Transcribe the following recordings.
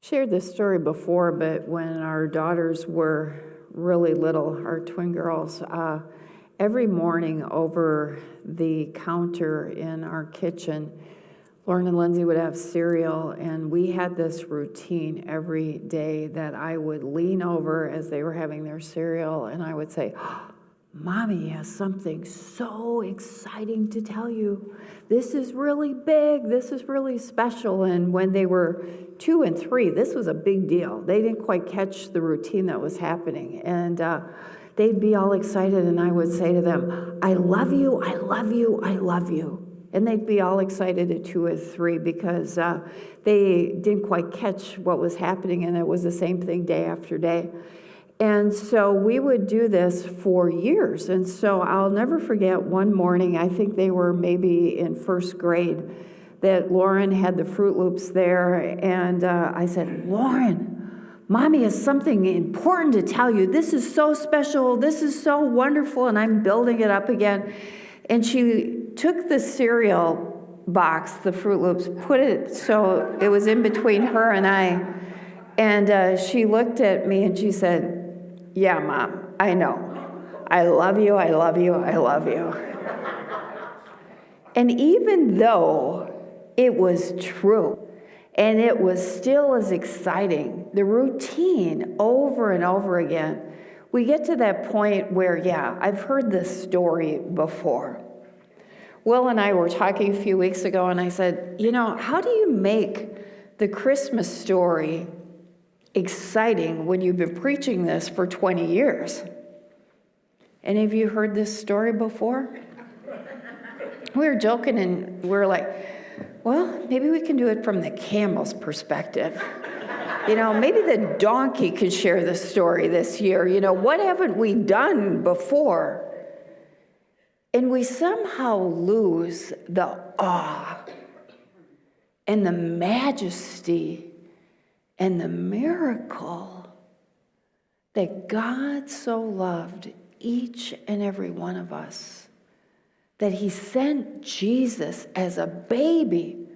Shared this story before, but when our daughters were really little, our twin girls, every morning over the counter in our kitchen, Lauren and Lindsay would have cereal, and we had this routine every day that I would lean over as they were having their cereal, and I would say, Mommy has something so exciting to tell you. This is really big. This is really special. And when they were 2 and 3, this was a big deal. They didn't quite catch the routine that was happening. And they'd be all excited, and I would say to them, I love you, I love you, I love you. And they'd be all excited at 2 or 3 because they didn't quite catch what was happening, and it was the same thing day after day. And so we would do this for years. And so I'll never forget one morning, I think they were maybe in first grade, that Lauren had the Fruit Loops there. And I said, Lauren, Mommy has something important to tell you. This is so special. This is so wonderful. And I'm building it up again. And she took the cereal box, the Fruit Loops, put it so it was in between her and I. And she looked at me and she said, yeah, Mom, I know. I love you, I love you, I love you. And even though it was true, and it was still as exciting, the routine over and over again, we get to that point where, yeah, I've heard this story before. Will and I were talking a few weeks ago, and I said, how do you make the Christmas story exciting when you've been preaching this for 20 years? Any of you heard this story before? We were joking and we were like, well, maybe we can do it from the camel's perspective. Maybe the donkey could share the story this year. What haven't we done before? And we somehow lose the awe and the majesty and the miracle that God so loved each and every one of us, that he sent Jesus as a baby,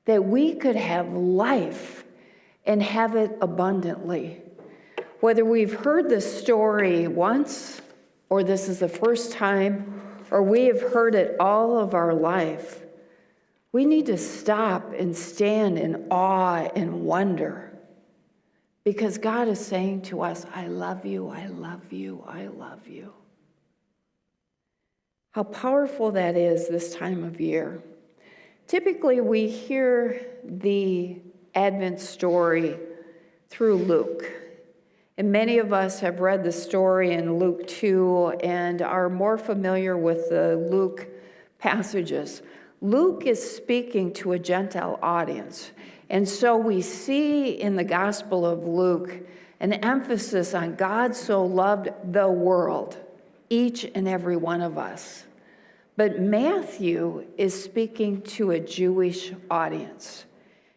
that we could have life and have it abundantly. Whether we've heard this story once, or this is the first time, or we have heard it all of our life, we need to stop and stand in awe and wonder, because God is saying to us, I love you, I love you, I love you. How powerful that is this time of year. Typically, we hear the Advent story through Luke. And many of us have read the story in Luke 2 and are more familiar with the Luke passages. Luke is speaking to a Gentile audience. And so we see in the Gospel of Luke an emphasis on God so loved the world, each and every one of us. But Matthew is speaking to a Jewish audience.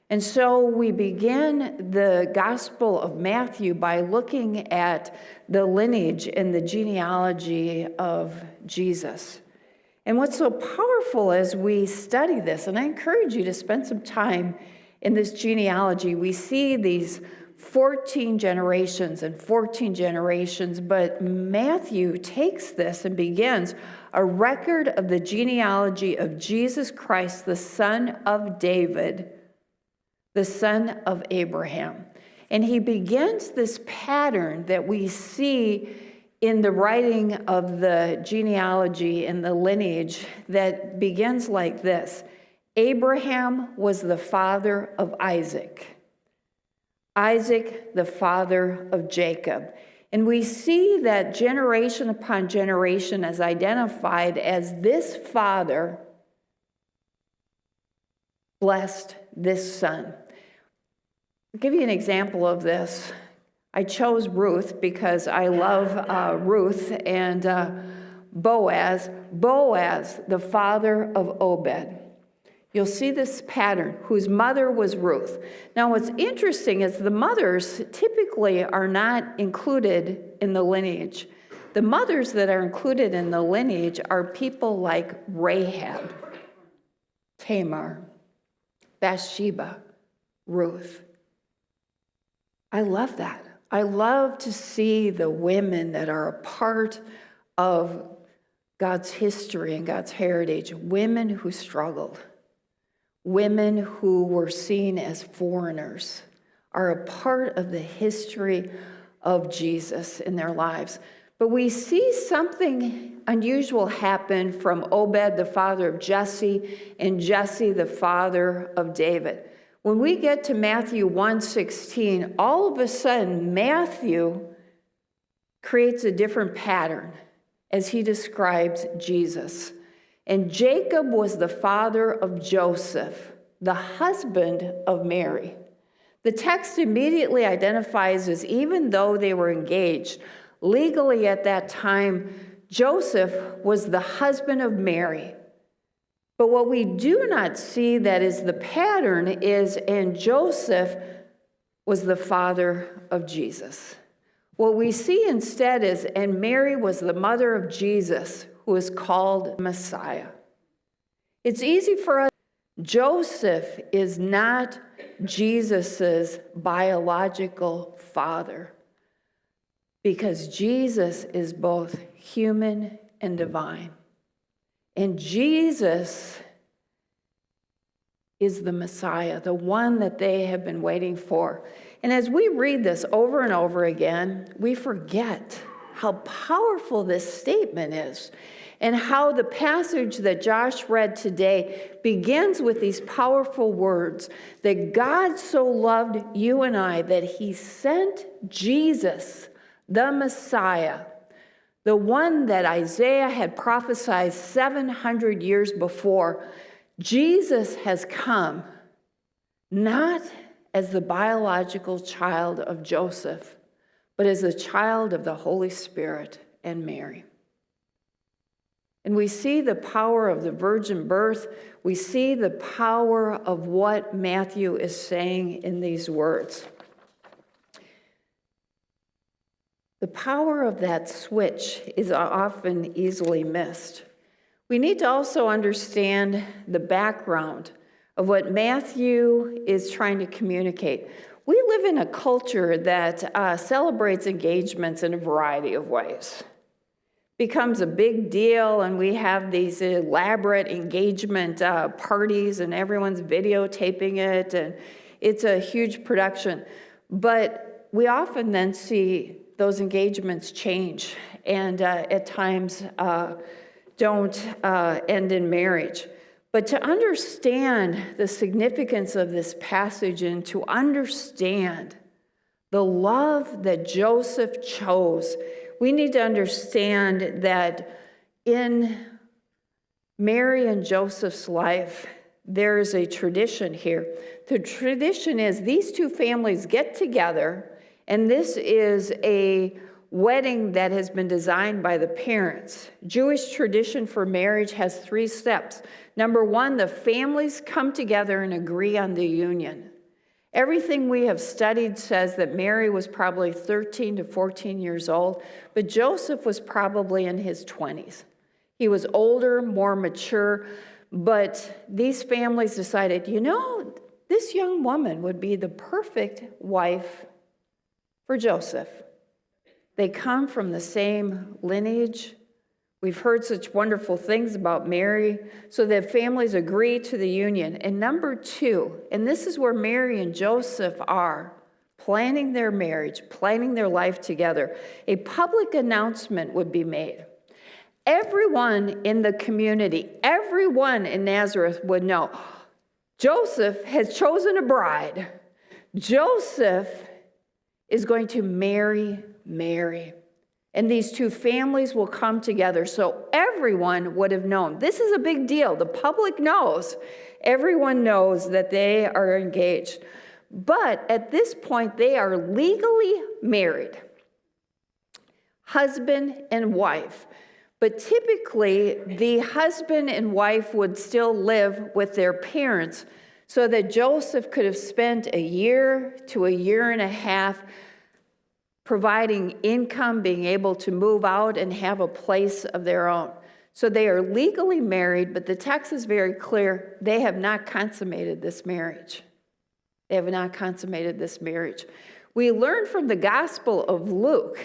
And so we begin the Gospel of Matthew by looking at the lineage and the genealogy of Jesus. And what's so powerful as we study this, and I encourage you to spend some time in this genealogy, we see these 14 generations and 14 generations, but Matthew takes this and begins a record of the genealogy of Jesus Christ, the son of David, the son of Abraham. And he begins this pattern that we see in the writing of the genealogy and the lineage that begins like this. Abraham was the father of Isaac. Isaac, the father of Jacob. And we see that generation upon generation is identified as this father blessed this son. I'll give you an example of this. I chose Ruth because I love Ruth, and Boaz, the father of Obed. You'll see this pattern, whose mother was Ruth. Now, what's interesting is the mothers typically are not included in the lineage. The mothers that are included in the lineage are people like Rahab, Tamar, Bathsheba, Ruth. I love that. I love to see the women that are a part of God's history and God's heritage, women who struggled, women who were seen as foreigners, are a part of the history of Jesus in their lives. But we see something unusual happen from Obed, the father of Jesse, and Jesse, the father of David. When we get to Matthew 1:16, all of a sudden Matthew creates a different pattern as he describes Jesus. And Jacob was the father of Joseph, the husband of Mary. The text immediately identifies as even though they were engaged, legally at that time, Joseph was the husband of Mary. But what we do not see that is the pattern is, and Joseph was the father of Jesus. What we see instead is, and Mary was the mother of Jesus, who is called Messiah. It's easy for us. Joseph is not Jesus's biological father, because Jesus is both human and divine. And Jesus is the Messiah, the one that they have been waiting for. And as we read this over and over again, we forget how powerful this statement is, and how the passage that Josh read today begins with these powerful words, that God so loved you and I that he sent Jesus, the Messiah, the one that Isaiah had prophesied 700 years before. Jesus has come not as the biological child of Joseph, but as a child of the Holy Spirit and Mary. And we see the power of the virgin birth. We see the power of what Matthew is saying in these words. The power of that switch is often easily missed. We need to also understand the background of what Matthew is trying to communicate. We live in a culture that celebrates engagements in a variety of ways. Becomes a big deal, and we have these elaborate engagement parties, and everyone's videotaping it, and it's a huge production. But we often then see those engagements change, and at times don't end in marriage. But to understand the significance of this passage and to understand the love that Joseph chose, we need to understand that in Mary and Joseph's life, there is a tradition here. The tradition is these two families get together, and this is a wedding that has been designed by the parents. Jewish tradition for marriage has 3 steps. Number 1, the families come together and agree on the union. Everything we have studied says that Mary was probably 13 to 14 years old, but Joseph was probably in his 20s. He was older, more mature, but these families decided, this young woman would be the perfect wife for Joseph. They come from the same lineage. We've heard such wonderful things about Mary, so that families agree to the union. And number 2, and this is where Mary and Joseph are, planning their marriage, planning their life together, a public announcement would be made. Everyone in the community, everyone in Nazareth would know, Joseph has chosen a bride. Joseph is going to marry Mary. And these two families will come together. So everyone would have known. This is a big deal. The public knows. Everyone knows that they are engaged. But at this point, they are legally married, husband and wife. But typically, the husband and wife would still live with their parents, so that Joseph could have spent a year to a year and a half providing income, being able to move out and have a place of their own. So they are legally married, but the text is very clear. They have not consummated this marriage. They have not consummated this marriage. We learn from the Gospel of Luke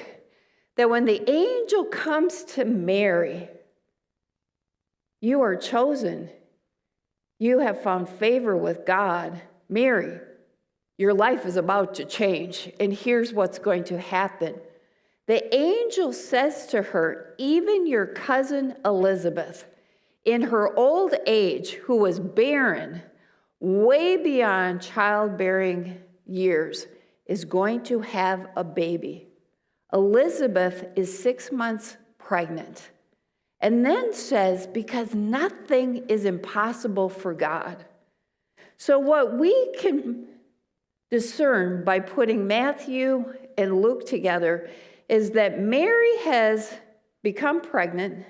that when the angel comes to Mary, you are chosen. You have found favor with God. Mary, your life is about to change, and here's what's going to happen. The angel says to her, even your cousin Elizabeth, in her old age, who was barren, way beyond childbearing years, is going to have a baby. Elizabeth is 6 months pregnant. And then says, because nothing is impossible for God. So what we can discern by putting Matthew and Luke together is that Mary has become pregnant.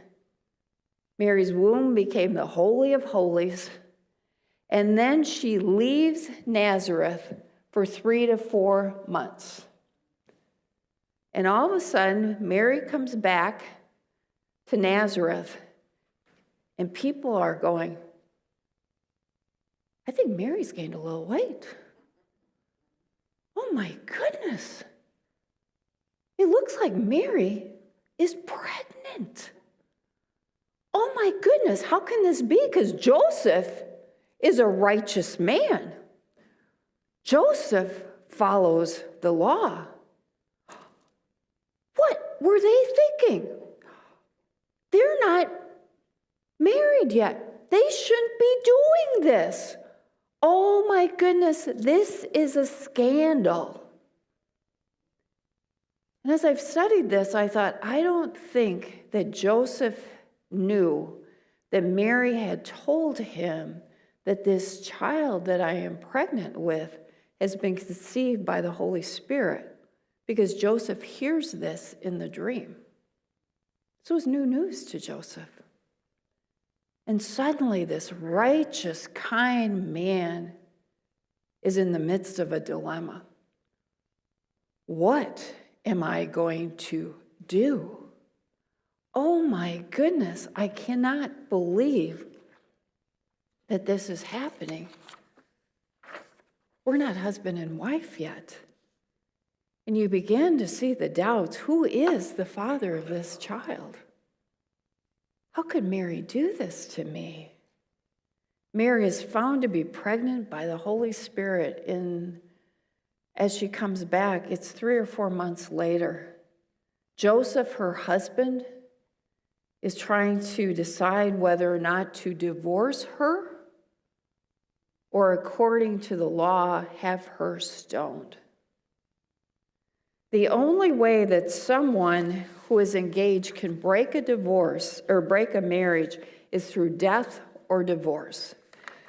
Mary's womb became the Holy of Holies. And then she leaves Nazareth for 3 to 4 months. And all of a sudden, Mary comes back to Nazareth, and people are going, I think Mary's gained a little weight. Oh my goodness. It looks like Mary is pregnant. Oh my goodness, how can this be? Because Joseph is a righteous man. Joseph follows the law. What were they thinking? They're not married yet. They shouldn't be doing this. Oh my goodness, this is a scandal. And as I've studied this, I thought, I don't think that Joseph knew that Mary had told him that this child that I am pregnant with has been conceived by the Holy Spirit, because Joseph hears this in the dream. So it was new news to Joseph. And suddenly this righteous, kind man is in the midst of a dilemma. What am I going to do? Oh my goodness, I cannot believe that this is happening. We're not husband and wife yet. And you begin to see the doubts. Who is the father of this child? How could Mary do this to me? Mary is found to be pregnant by the Holy Spirit as she comes back. It's 3 or 4 months later. Joseph, her husband, is trying to decide whether or not to divorce her or, according to the law, have her stoned. The only way that someone who is engaged can break a divorce or break a marriage is through death or divorce.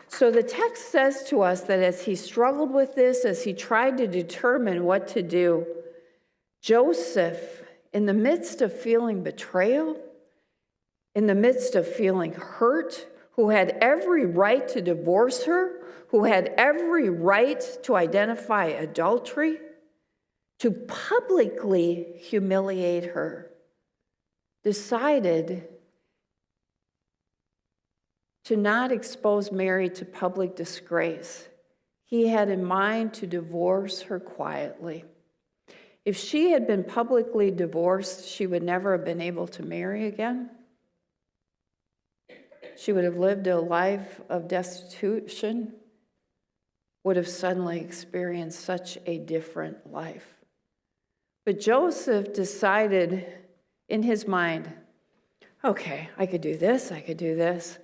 So the text says to us that as he struggled with this, as he tried to determine what to do, Joseph, in the midst of feeling betrayal, in the midst of feeling hurt, who had every right to divorce her, who had every right to identify adultery, to publicly humiliate her, decided to not expose Mary to public disgrace. He had in mind to divorce her quietly. If she had been publicly divorced, she would never have been able to marry again. She would have lived a life of destitution, would have suddenly experienced such a different life. But Joseph decided in his mind, okay, I could do this, I could do this.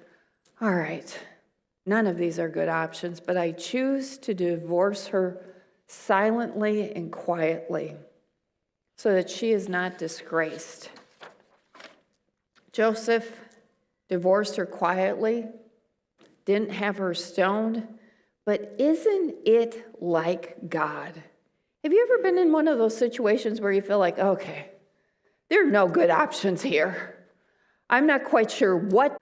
All right, none of these are good options, but I choose to divorce her silently and quietly so that she is not disgraced. Joseph divorced her quietly, didn't have her stoned, but isn't it like God? Have you ever been in one of those situations where you feel like, okay, there are no good options here. I'm not quite sure what